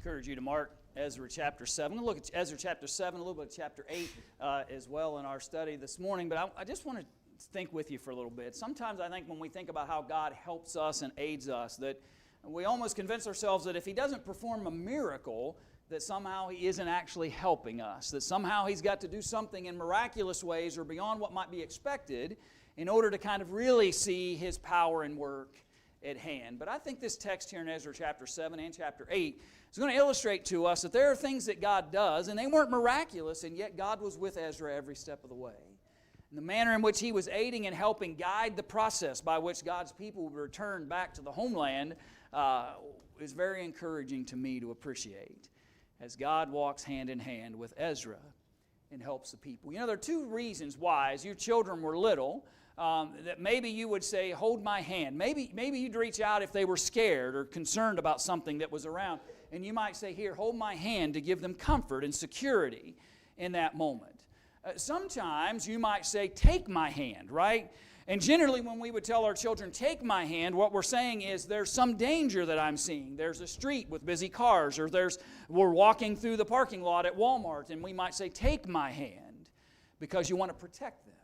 encourage you to mark Ezra chapter 7. We'll look at Ezra chapter 7, a little bit of chapter 8 as well in our study this morning. But I just want to think with you for a little bit. Sometimes I think when we think about how God helps us and aids us, that we almost convince ourselves that if He doesn't perform a miracle, that somehow He isn't actually helping us, that somehow He's got to do something in miraculous ways or beyond what might be expected in order to kind of really see His power and work at hand. But I think this text here in Ezra chapter 7 and chapter 8 is going to illustrate to us that there are things that God does, and they weren't miraculous, and yet God was with Ezra every step of the way. And the manner in which he was aiding and helping guide the process by which God's people would return back to the homeland is very encouraging to me to appreciate, as God walks hand in hand with Ezra and helps the people. You know, there are two reasons why, as your children were little, that maybe you would say, hold my hand. Maybe you'd reach out if they were scared or concerned about something that was around. And you might say, here, hold my hand, to give them comfort and security in that moment. Sometimes you might say, take my hand, right? And generally when we would tell our children, take my hand, what we're saying is there's some danger that I'm seeing. There's a street with busy cars, or we're walking through the parking lot at Walmart, and we might say, take my hand, because you want to protect them.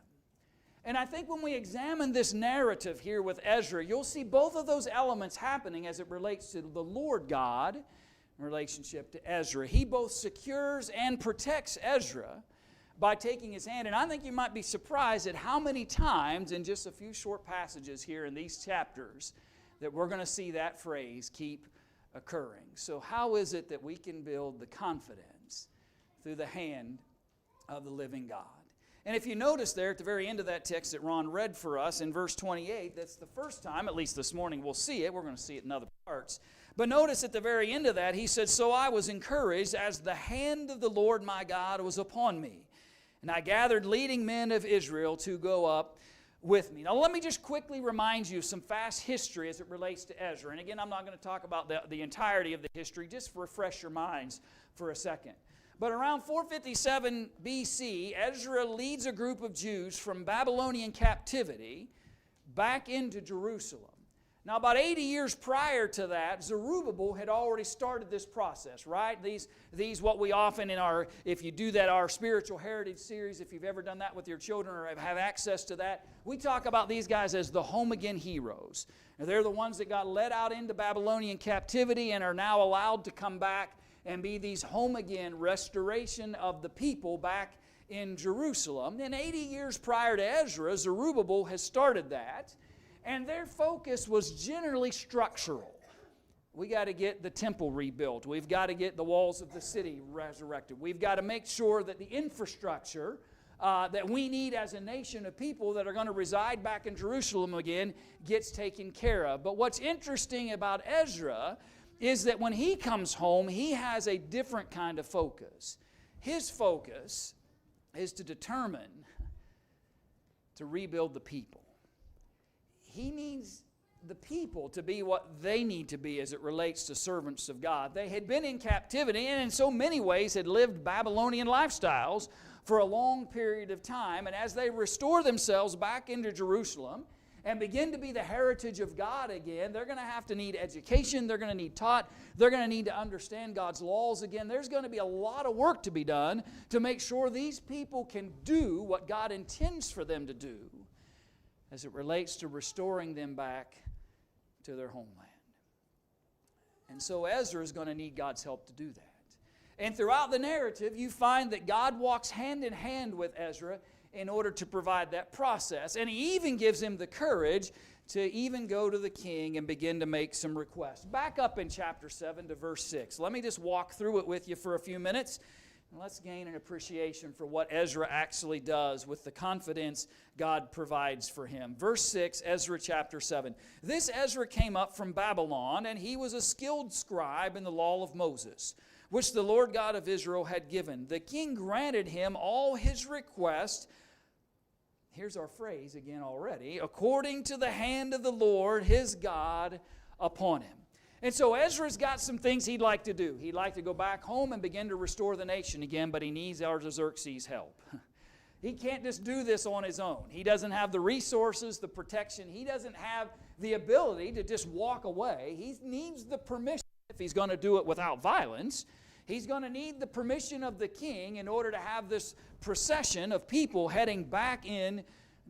And I think when we examine this narrative here with Ezra, you'll see both of those elements happening as it relates to the Lord God in relationship to Ezra. He both secures and protects Ezra by taking his hand. And I think you might be surprised at how many times in just a few short passages here in these chapters that we're going to see that phrase keep occurring. So how is it that we can build the confidence through the hand of the living God? And if you notice there at the very end of that text that Ron read for us in verse 28, that's the first time, at least this morning, we'll see it. We're going to see it in other parts. But notice at the very end of that, he said, so I was encouraged as the hand of the Lord my God was upon me. And I gathered leading men of Israel to go up with me. Now let me just quickly remind you of some fast history as it relates to Ezra. And again, I'm not going to talk about the entirety of the history, just refresh your minds for a second. But around 457 BC, Ezra leads a group of Jews from Babylonian captivity back into Jerusalem. Now, about 80 years prior to that, Zerubbabel had already started this process, right? These what we often if you do that, our spiritual heritage series, if you've ever done that with your children or have access to that, we talk about these guys as the home again heroes. Now, they're the ones that got led out into Babylonian captivity and are now allowed to come back and be these home again restoration of the people back in Jerusalem. And 80 years prior to Ezra, Zerubbabel has started that. And their focus was generally structural. We got to get the temple rebuilt. We've got to get the walls of the city resurrected. We've got to make sure that the infrastructure that we need as a nation of people that are going to reside back in Jerusalem again gets taken care of. But what's interesting about Ezra is that when he comes home, he has a different kind of focus. His focus is to determine to rebuild the people. He needs the people to be what they need to be as it relates to servants of God. They had been in captivity and in so many ways had lived Babylonian lifestyles for a long period of time. And as they restore themselves back into Jerusalem and begin to be the heritage of God again, they're going to have to need education. They're going to need taught. They're going to need to understand God's laws again. There's going to be a lot of work to be done to make sure these people can do what God intends for them to do as it relates to restoring them back to their homeland. And so Ezra is going to need God's help to do that. And throughout the narrative, you find that God walks hand in hand with Ezra in order to provide that process. And he even gives him the courage to even go to the king and begin to make some requests. Back up in chapter 7 to verse 6. Let me just walk through it with you for a few minutes. And let's gain an appreciation for what Ezra actually does with the confidence God provides for him. Verse 6, Ezra chapter 7. This Ezra came up from Babylon, and he was a skilled scribe in the law of Moses, which the Lord God of Israel had given. The king granted him all his requests. Here's our phrase again already. According to the hand of the Lord his God upon him. And so Ezra's got some things he'd like to do. He'd like to go back home and begin to restore the nation again, but he needs Artaxerxes' help. He can't just do this on his own. He doesn't have the resources, the protection. He doesn't have the ability to just walk away. He needs the permission if he's going to do it without violence, he's going to need the permission of the king in order to have this procession of people heading back in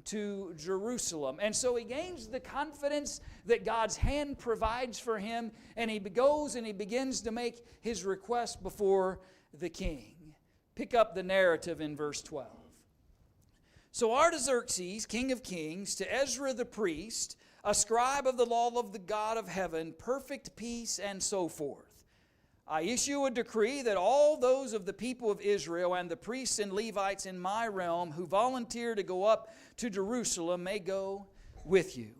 to Jerusalem. And so he gains the confidence that God's hand provides for him, and he goes and he begins to make his request before the king. Pick up the narrative in verse 12. So Artaxerxes, king of kings, to Ezra the priest, a scribe of the law of the God of heaven, perfect peace, and so forth. I issue a decree that all those of the people of Israel and the priests and Levites in my realm who volunteer to go up to Jerusalem may go with you.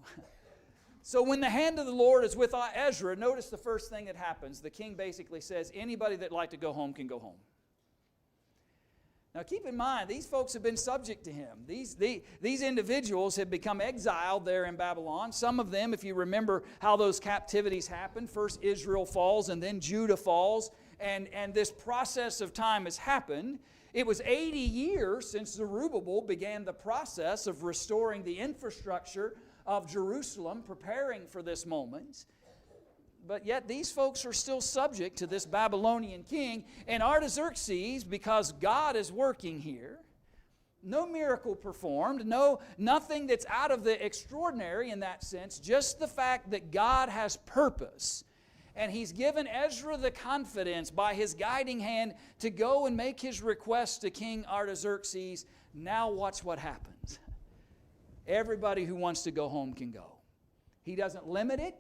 So when the hand of the Lord is with Ezra, notice the first thing that happens. The king basically says, anybody that'd like to go home can go home. Now keep in mind, these folks have been subject to him. These individuals have become exiled there in Babylon. Some of them, if you remember how those captivities happened, first Israel falls and then Judah falls, and this process of time has happened. It was 80 years since Zerubbabel began the process of restoring the infrastructure of Jerusalem, preparing for this moment. But yet these folks are still subject to this Babylonian king. And Artaxerxes, because God is working here, no miracle performed, nothing that's out of the extraordinary in that sense, just the fact that God has purpose. And he's given Ezra the confidence by his guiding hand to go and make his request to King Artaxerxes. Now watch what happens. Everybody who wants to go home can go. He doesn't limit it.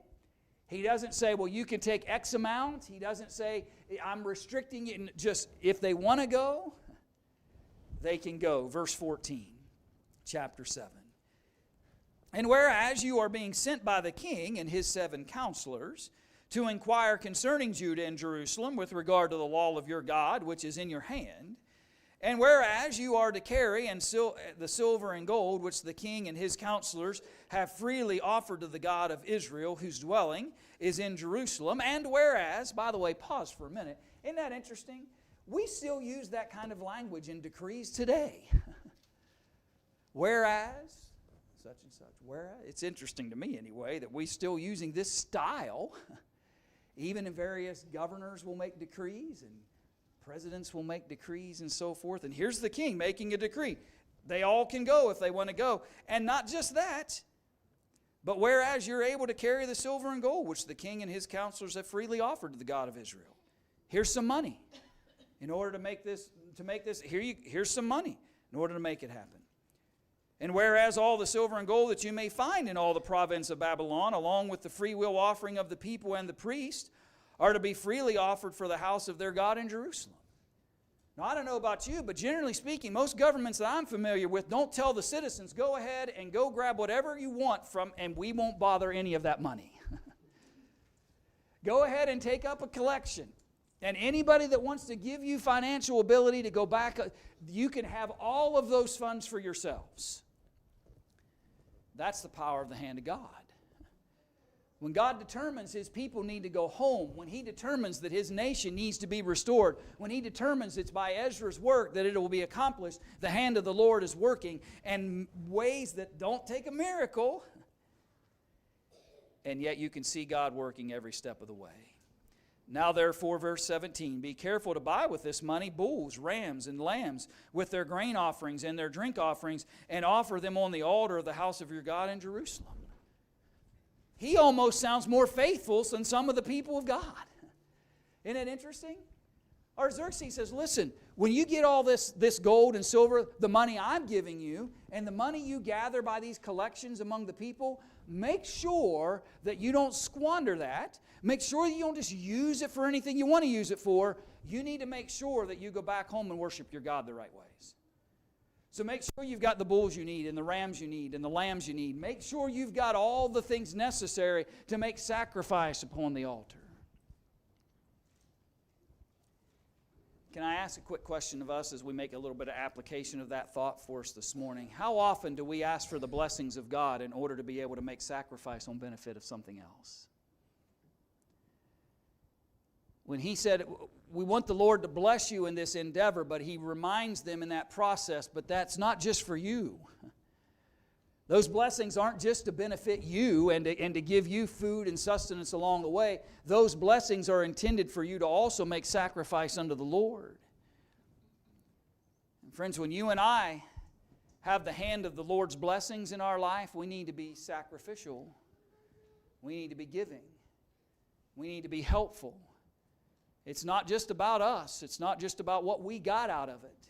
He doesn't say, well, you can take X amount. He doesn't say, I'm restricting it. And just, if they want to go, they can go. Verse 14, chapter 7. And whereas you are being sent by the king and his 7 counselors to inquire concerning Judah and Jerusalem with regard to the law of your God, which is in your hand, and whereas you are to carry the silver and gold which the king and his counselors have freely offered to the God of Israel, whose dwelling is in Jerusalem, and whereas, by the way, pause for a minute. Isn't that interesting? We still use that kind of language in decrees today. Whereas, such and such. Whereas, it's interesting to me anyway that we're still using this style. Even in various governors will make decrees, and presidents will make decrees and so forth. And here's the king making a decree. They all can go if they want to go. And not just that, but whereas you're able to carry the silver and gold, which the king and his counselors have freely offered to the God of Israel. Here's some money. In order to make this, here's some money in order to make it happen. And whereas all the silver and gold that you may find in all the province of Babylon, along with the freewill offering of the people and the priest, are to be freely offered for the house of their God in Jerusalem. Now, I don't know about you, but generally speaking, most governments that I'm familiar with don't tell the citizens, go ahead and go grab whatever you want from, and we won't bother any of that money. Go ahead and take up a collection. And anybody that wants to give you financial ability to go back, you can have all of those funds for yourselves. That's the power of the hand of God. When God determines His people need to go home, when He determines that His nation needs to be restored, when He determines it's by Ezra's work that it will be accomplished, the hand of the Lord is working in ways that don't take a miracle, and yet you can see God working every step of the way. Now therefore, verse 17, be careful to buy with this money bulls, rams, and lambs with their grain offerings and their drink offerings, and offer them on the altar of the house of your God in Jerusalem. He almost sounds more faithful than some of the people of God. Isn't it interesting? Artaxerxes says, listen, when you get all this gold and silver, the money I'm giving you, and the money you gather by these collections among the people, make sure that you don't squander that. Make sure you don't just use it for anything you want to use it for. You need to make sure that you go back home and worship your God the right ways. So make sure you've got the bulls you need and the rams you need and the lambs you need. Make sure you've got all the things necessary to make sacrifice upon the altar. Can I ask a quick question of us as we make a little bit of application of that thought for us this morning? How often do we ask for the blessings of God in order to be able to make sacrifice on benefit of something else? When He said, we want the Lord to bless you in this endeavor, but He reminds them in that process, but that's not just for you. Those blessings aren't just to benefit you and to give you food and sustenance along the way. Those blessings are intended for you to also make sacrifice unto the Lord. And friends, when you and I have the hand of the Lord's blessings in our life, we need to be sacrificial. We need to be giving. We need to be helpful. It's not just about us. It's not just about what we got out of it.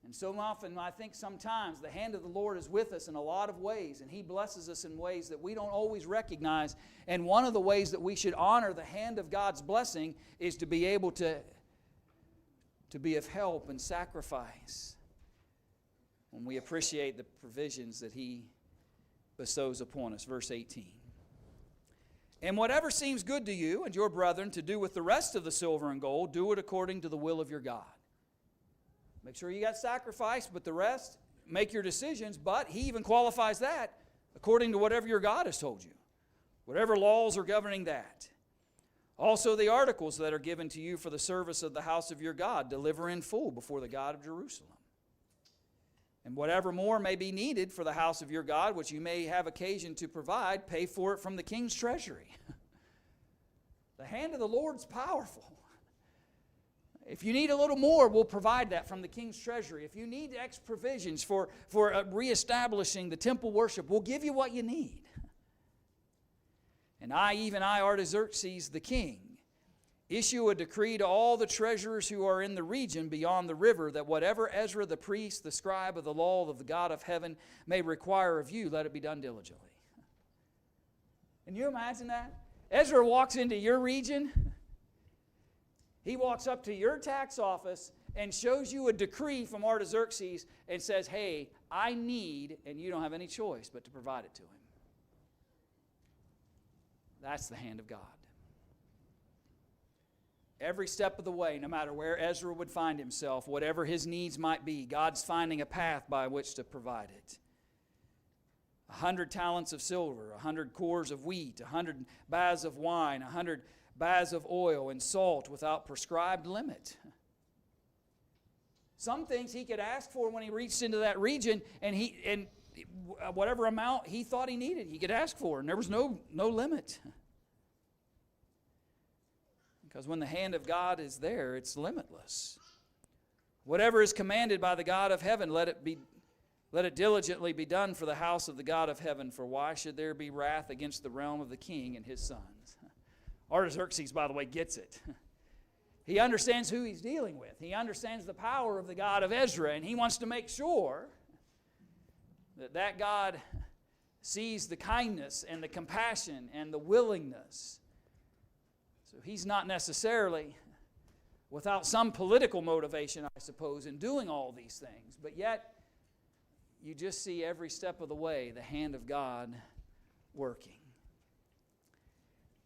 And so often, I think sometimes the hand of the Lord is with us in a lot of ways, and He blesses us in ways that we don't always recognize. And one of the ways that we should honor the hand of God's blessing is to be able to be of help and sacrifice when we appreciate the provisions that He bestows upon us. Verse 18. And whatever seems good to you and your brethren to do with the rest of the silver and gold, do it according to the will of your God. Make sure you got sacrifice, but the rest, make your decisions. But He even qualifies that according to whatever your God has told you. Whatever laws are governing that. Also the articles that are given to you for the service of the house of your God, deliver in full before the God of Jerusalem. And whatever more may be needed for the house of your God, which you may have occasion to provide, pay for it from the king's treasury. The hand of the Lord's powerful. If you need a little more, we'll provide that from the king's treasury. If you need X provisions for reestablishing the temple worship, we'll give you what you need. And I, Artaxerxes the king, issue a decree to all the treasurers who are in the region beyond the river, that whatever Ezra the priest, the scribe of the law of the God of heaven, may require of you, let it be done diligently. Can you imagine that? Ezra walks into your region. He walks up to your tax office and shows you a decree from Artaxerxes and says, hey, I need, and you don't have any choice but to provide it to him. That's the hand of God. Every step of the way, no matter where Ezra would find himself, whatever his needs might be, God's finding a path by which to provide it. 100 talents of silver, 100 cores of wheat, 100 baths of wine, 100 baths of oil and salt without prescribed limit. Some things he could ask for when he reached into that region, and whatever amount he thought he needed, he could ask for, and there was no limit. Because when the hand of God is there, it's limitless. Whatever is commanded by the God of heaven, let it diligently be done for the house of the God of heaven, for why should there be wrath against the realm of the king and his sons? Artaxerxes, by the way, gets it. He understands who he's dealing with. He understands the power of the God of Ezra, and he wants to make sure that God sees the kindness and the compassion and the willingness. So he's not necessarily without some political motivation, I suppose, in doing all these things. But yet, you just see every step of the way the hand of God working.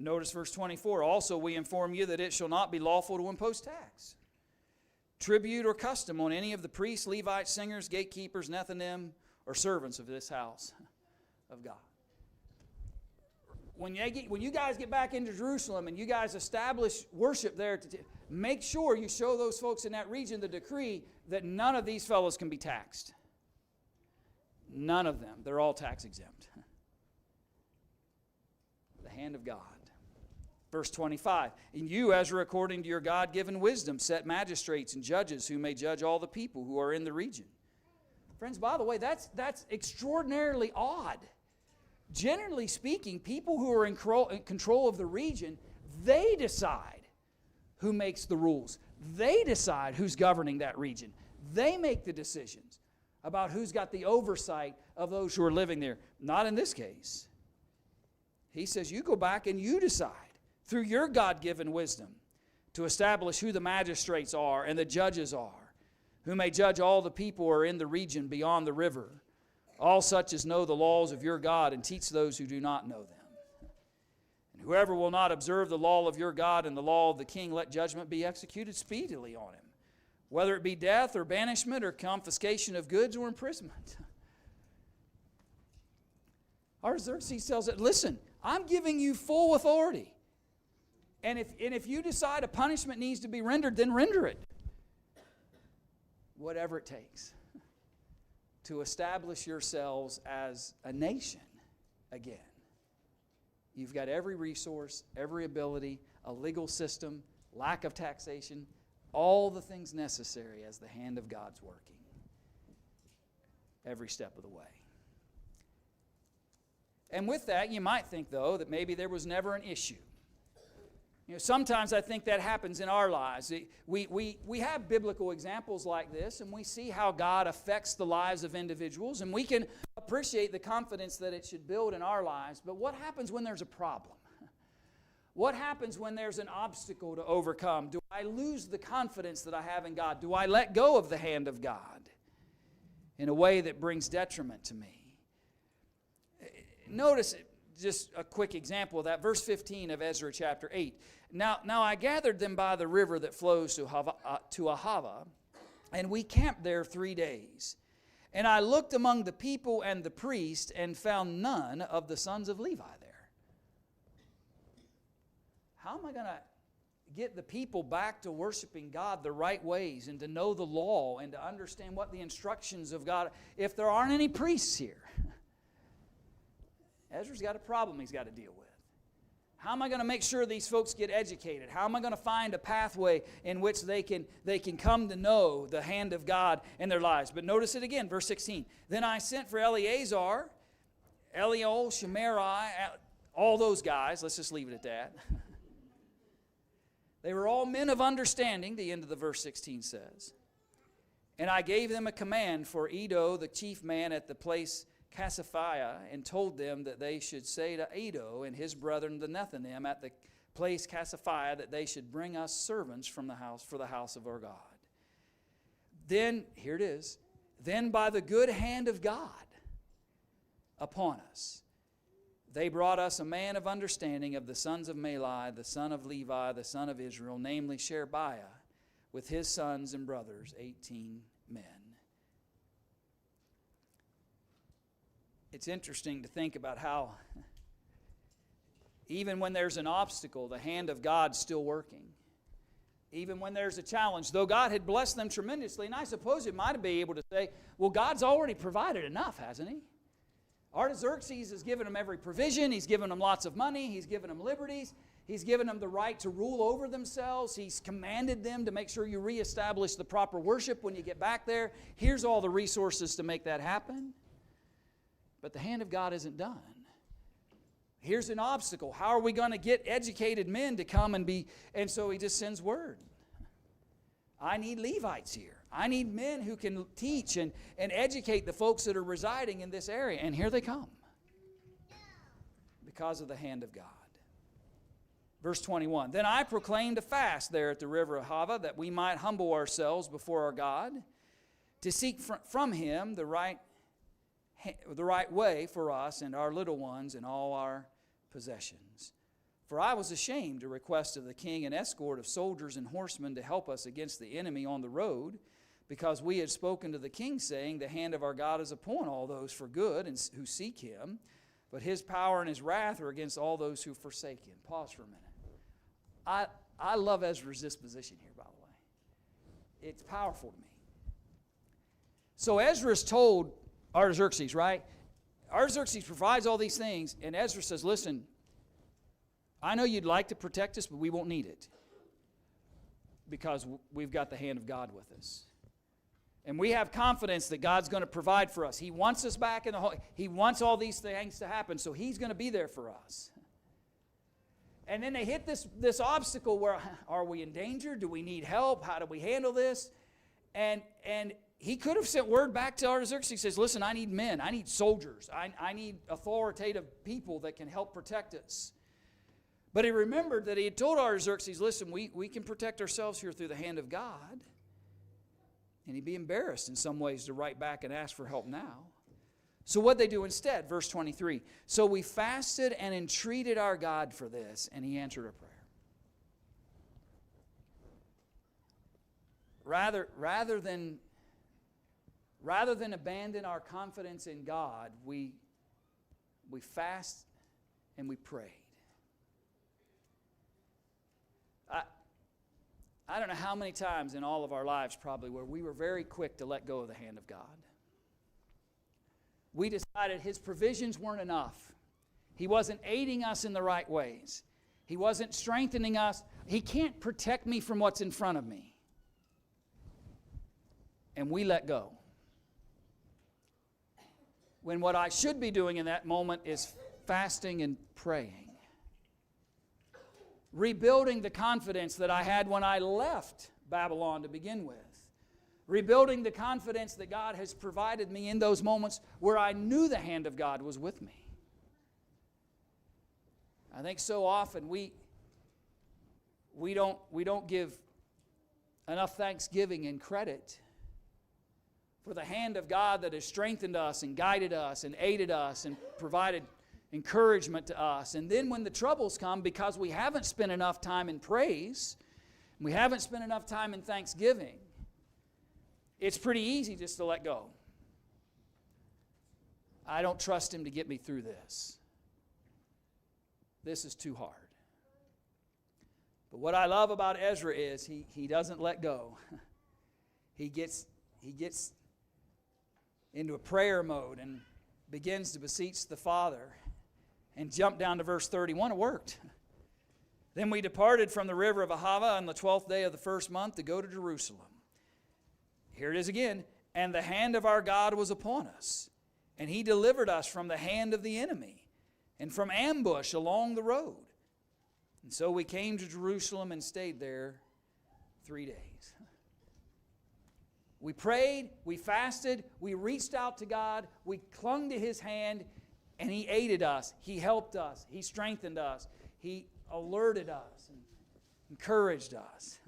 Notice verse 24. Also we inform you that it shall not be lawful to impose tax, tribute, or custom on any of the priests, Levites, singers, gatekeepers, Nethinim, or servants of this house of God. When you guys get back into Jerusalem and you guys establish worship there, make sure you show those folks in that region the decree that none of these fellows can be taxed. None of them. They're all tax exempt. The hand of God. Verse 25. And you, Ezra, according to your God-given wisdom, set magistrates and judges who may judge all the people who are in the region. Friends, by the way, that's extraordinarily odd. Generally speaking, people who are in control of the region, they decide who makes the rules. They decide who's governing that region. They make the decisions about who's got the oversight of those who are living there. Not in this case. He says, you go back and you decide through your God-given wisdom to establish who the magistrates are and the judges are, who may judge all the people who are in the region beyond the river, all such as know the laws of your God, and teach those who do not know them. And whoever will not observe the law of your God and the law of the king, let judgment be executed speedily on him, whether it be death or banishment or confiscation of goods or imprisonment. Artaxerxes tells it, listen, I'm giving you full authority. And if you decide a punishment needs to be rendered, then render it. Whatever it takes to establish yourselves as a nation again. You've got every resource, every ability, a legal system, lack of taxation, all the things necessary as the hand of God's working every step of the way. And with that, you might think, though, that maybe there was never an issue. Sometimes I think that happens in our lives. We have biblical examples like this, and we see how God affects the lives of individuals, and we can appreciate the confidence that it should build in our lives. But what happens when there's a problem? What happens when there's an obstacle to overcome? Do I lose the confidence that I have in God? Do I let go of the hand of God in a way that brings detriment to me? Notice just a quick example of that. Verse 15 of Ezra chapter 8. Now I gathered them by the river that flows to Ahava, and we camped there 3 days. And I looked among the people and the priests and found none of the sons of Levi there. How am I going to get the people back to worshiping God the right ways and to know the law and to understand what the instructions of God if there aren't any priests here? Ezra's got a problem he's got to deal with. How am I going to make sure these folks get educated? How am I going to find a pathway in which they can come to know the hand of God in their lives? But notice it again, verse 16. Then I sent for Eleazar, Eliel, Shemari, all those guys. Let's just leave it at that. They were all men of understanding, the end of the verse 16 says. And I gave them a command for Edo, the chief man at the place Cassaphiah, and told them that they should say to Edo and his brethren the Nethinim at the place Cassaphiah that they should bring us servants from the house for the house of our God. Then, here it is, then by the good hand of God upon us, they brought us a man of understanding of the sons of Malai, the son of Levi, the son of Israel, namely Sherebiah, with his sons and brothers, 18 men. It's interesting to think about how even when there's an obstacle, the hand of God's still working. Even when there's a challenge, though God had blessed them tremendously, and I suppose it might have been able to say, well, God's already provided enough, hasn't he? Artaxerxes has given them every provision. He's given them lots of money. He's given them liberties. He's given them the right to rule over themselves. He's commanded them to make sure you reestablish the proper worship when you get back there. Here's all the resources to make that happen. But the hand of God isn't done. Here's an obstacle. How are we going to get educated men to come and be? And so he just sends word. I need Levites here. I need men who can teach and educate the folks that are residing in this area. And here they come. Because of the hand of God. Verse 21. Then I proclaimed a fast there at the river of Ahava, that we might humble ourselves before our God, to seek from him the right way for us and our little ones and all our possessions. For I was ashamed to request of the king an escort of soldiers and horsemen to help us against the enemy on the road, because we had spoken to the king, saying, the hand of our God is upon all those for good and who seek him, but his power and his wrath are against all those who forsake him. Pause for a minute. I love Ezra's disposition here, by the way. It's powerful to me. So Ezra's told Artaxerxes, right? Artaxerxes provides all these things, and Ezra says, listen, I know you'd like to protect us, but we won't need it, because we've got the hand of God with us. And we have confidence that God's going to provide for us. He wants us back in the home. He wants all these things to happen, so he's going to be there for us. And then they hit this obstacle where, are we in danger? Do we need help? How do we handle this? And he could have sent word back to Artaxerxes. He says, listen, I need men. I need soldiers. I need authoritative people that can help protect us. But he remembered that he had told Artaxerxes, listen, we can protect ourselves here through the hand of God. And he'd be embarrassed in some ways to write back and ask for help now. So what'd they do instead? Verse 23. So we fasted and entreated our God for this, and he answered our prayer. Rather than abandon our confidence in God, we fast and we prayed. I don't know how many times in all of our lives probably where we were very quick to let go of the hand of God. we decided his provisions weren't enough. He wasn't aiding us in the right ways. He wasn't strengthening us. He can't protect me from what's in front of me. And we let go. When what I should be doing in that moment is fasting and praying. Rebuilding the confidence that I had when I left Babylon to begin with. Rebuilding the confidence that God has provided me in those moments where I knew the hand of God was with me. I think so often we don't give enough thanksgiving and credit for the hand of God that has strengthened us and guided us and aided us and provided encouragement to us. And then when the troubles come, because we haven't spent enough time in praise, we haven't spent enough time in thanksgiving, it's pretty easy just to let go. I don't trust Him to get me through this. This is too hard. But what I love about Ezra is he doesn't let go. He gets into a prayer mode and begins to beseech the Father. And jump down to verse 31. It worked. Then we departed from the river of Ahava on the 12th day of the first month to go to Jerusalem. Here it is again. And the hand of our God was upon us, and He delivered us from the hand of the enemy and from ambush along the road. And so we came to Jerusalem and stayed there 3 days. We prayed, we fasted, we reached out to God, we clung to His hand, and He aided us, He helped us, He strengthened us, He alerted us, and encouraged us.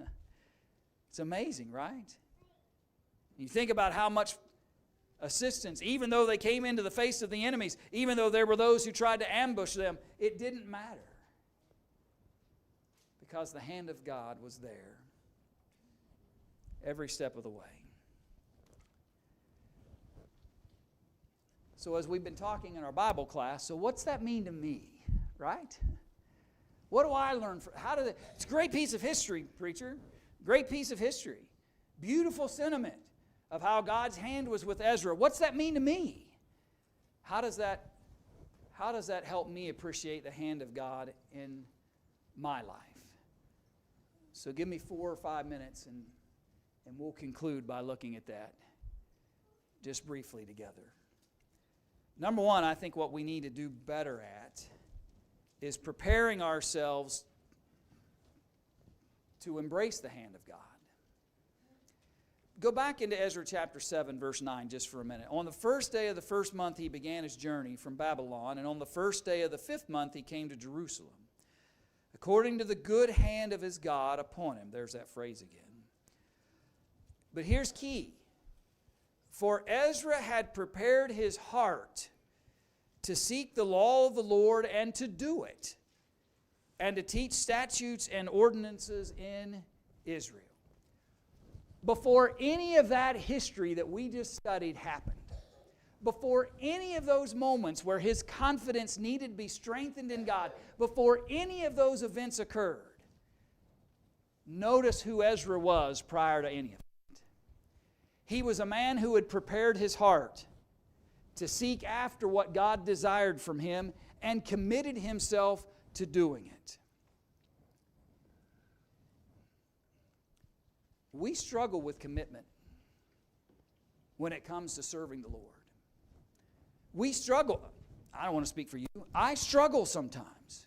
It's amazing, right? You think about how much assistance, even though they came into the face of the enemies, even though there were those who tried to ambush them, it didn't matter. Because the hand of God was there every step of the way. So as we've been talking in our Bible class, so what's that mean to me, right? What do I learn from, it's a great piece of history, preacher. Great piece of history. Beautiful sentiment of how God's hand was with Ezra. What's that mean to me? How does that help me appreciate the hand of God in my life? So give me 4 or 5 minutes and we'll conclude by looking at that just briefly together. Number one, I think what we need to do better at is preparing ourselves to embrace the hand of God. Go back into Ezra chapter 7, verse 9 just for a minute. On the first day of the first month he began his journey from Babylon, and on the first day of the 5th month he came to Jerusalem, according to the good hand of his God upon him. There's that phrase again. But here's key. For Ezra had prepared his heart to seek the law of the Lord and to do it, and to teach statutes and ordinances in Israel. Before any of that history that we just studied happened, before any of those moments where his confidence needed to be strengthened in God, before any of those events occurred, notice who Ezra was prior to any of it. He was a man who had prepared his heart to seek after what God desired from him and committed himself to doing it. We struggle with commitment when it comes to serving the Lord. We struggle. I don't want to speak for you. I struggle sometimes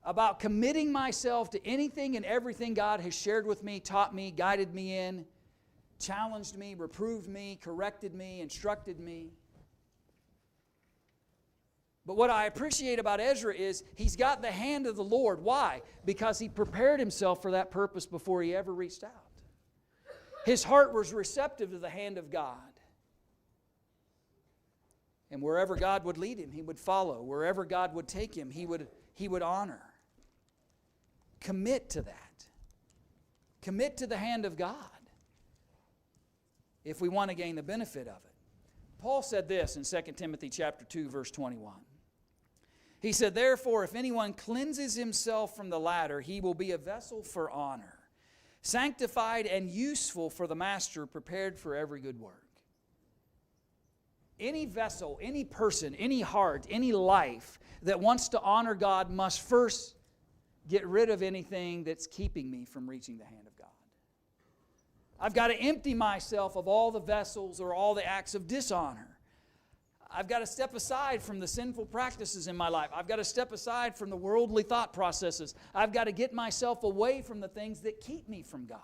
about committing myself to anything and everything God has shared with me, taught me, guided me in, challenged me, reproved me, corrected me, instructed me. But what I appreciate about Ezra is he's got the hand of the Lord. Why? Because he prepared himself for that purpose before he ever reached out. His heart was receptive to the hand of God. And wherever God would lead him, he would follow. Wherever God would take him, he would honor. Commit to that. Commit to the hand of God if we want to gain the benefit of it. Paul said this in 2 Timothy chapter 2, verse 21. He said, "Therefore, if anyone cleanses himself from the latter, he will be a vessel for honor, sanctified and useful for the master, prepared for every good work." Any vessel, any person, any heart, any life that wants to honor God must first get rid of anything that's keeping me from reaching the hand of God. I've got to empty myself of all the vessels or all the acts of dishonor. I've got to step aside from the sinful practices in my life. I've got to step aside from the worldly thought processes. I've got to get myself away from the things that keep me from God.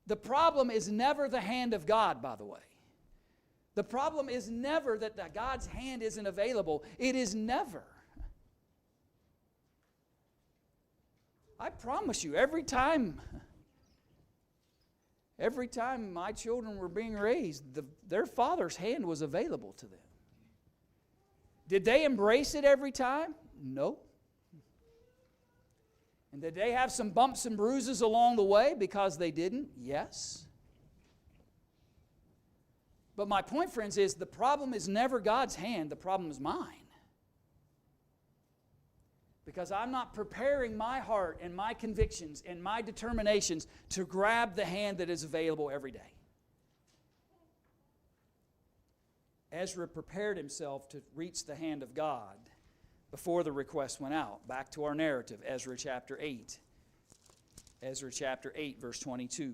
The problem is never the hand of God, by the way. The problem is never that God's hand isn't available. It is never. I promise you, every time my children were being raised, their father's hand was available to them. Did they embrace it every time? No. And did they have some bumps and bruises along the way because they didn't? Yes. But my point, friends, is the problem is never God's hand, the problem is mine. Because I'm not preparing my heart and my convictions and my determinations to grab the hand that is available every day. Ezra prepared himself to reach the hand of God before the request went out. Back to our narrative, Ezra chapter 8. Ezra chapter 8, verse 22.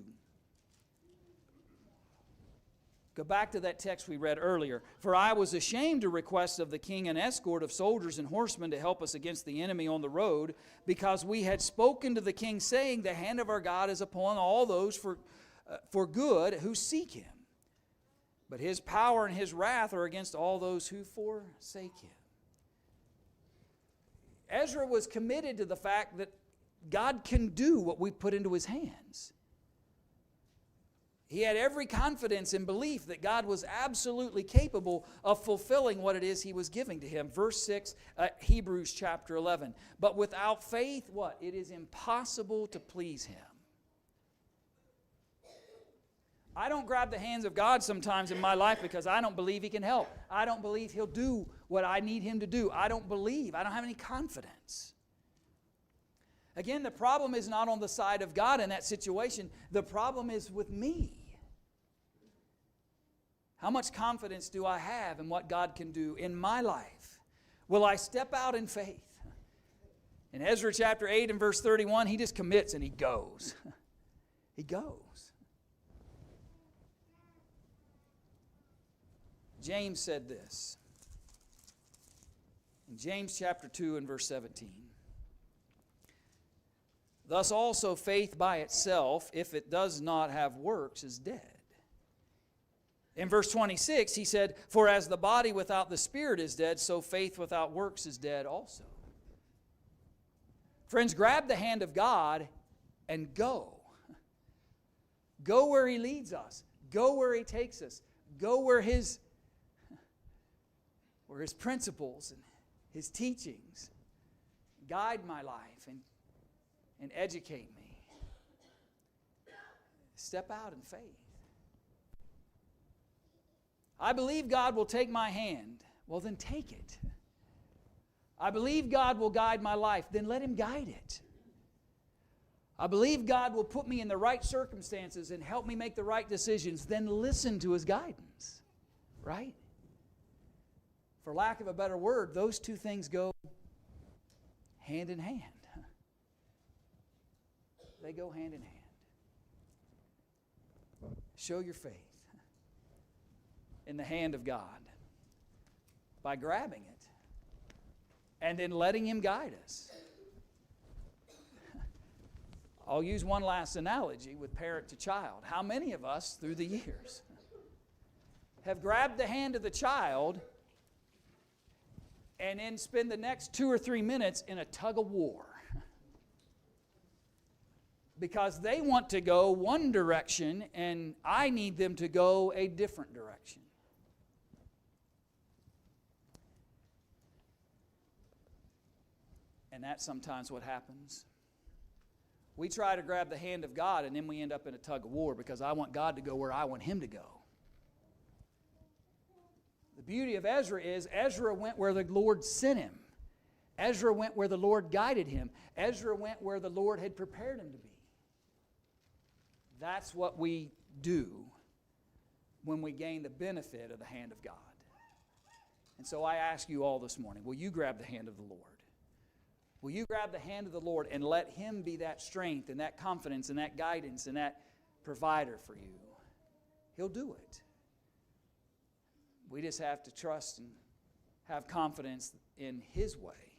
Go back to that text we read earlier. For I was ashamed to request of the king an escort of soldiers and horsemen to help us against the enemy on the road, because we had spoken to the king, saying, the hand of our God is upon all those for good who seek him. But his power and his wrath are against all those who forsake him. Ezra was committed to the fact that God can do what we put into his hands. He had every confidence and belief that God was absolutely capable of fulfilling what it is he was giving to him. Verse 6, Hebrews chapter 11. But without faith, what? It is impossible to please him. I don't grab the hands of God sometimes in my life because I don't believe he can help. I don't believe he'll do what I need him to do. I don't have any confidence. Again, the problem is not on the side of God in that situation. The problem is with me. How much confidence do I have in what God can do in my life? Will I step out in faith? In Ezra chapter 8 and verse 31, he just commits and he goes. He goes. James said this. In James chapter 2 and verse 17. Thus also faith by itself, if it does not have works, is dead. In verse 26, he said, for as the body without the spirit is dead, so faith without works is dead also. Friends, grab the hand of God and go. Go where he leads us. Go where he takes us. Go where his principles and his teachings guide my life and educate me. Step out in faith. I believe God will take my hand. Well, then take it. I believe God will guide my life. Then let him guide it. I believe God will put me in the right circumstances and help me make the right decisions. Then listen to his guidance. Right? For lack of a better word, those two things go hand in hand. They go hand in hand. Show your faith in the hand of God by grabbing it and then letting him guide us. I'll use one last analogy with parent to child. How many of us through the years have grabbed the hand of the child and then spend the next 2 or 3 minutes in a tug of war? Because they want to go one direction and I need them to go a different direction. And that's sometimes what happens. We try to grab the hand of God and then we end up in a tug of war because I want God to go where I want him to go. The beauty of Ezra is Ezra went where the Lord sent him. Ezra went where the Lord guided him. Ezra went where the Lord had prepared him to be. That's what we do when we gain the benefit of the hand of God. And so I ask you all this morning, will you grab the hand of the Lord? Will you grab the hand of the Lord and let Him be that strength and that confidence and that guidance and that provider for you? He'll do it. We just have to trust and have confidence in His way.